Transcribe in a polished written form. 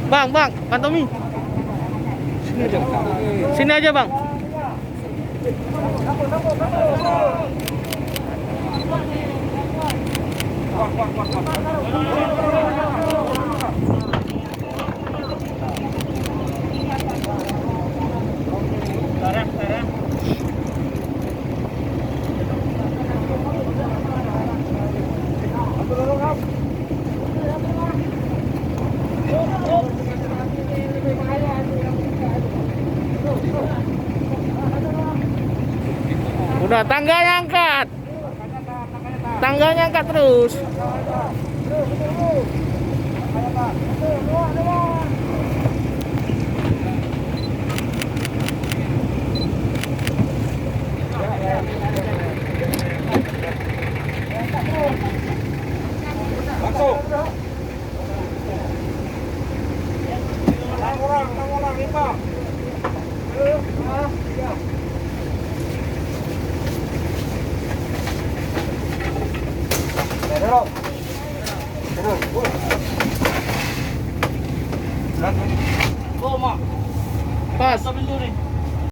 Bang, Bang Tommy. Sini aja, Bang. Udah, tangganya angkat. Tangganya angkat terus. Langsung. 6 orang 5. Pas.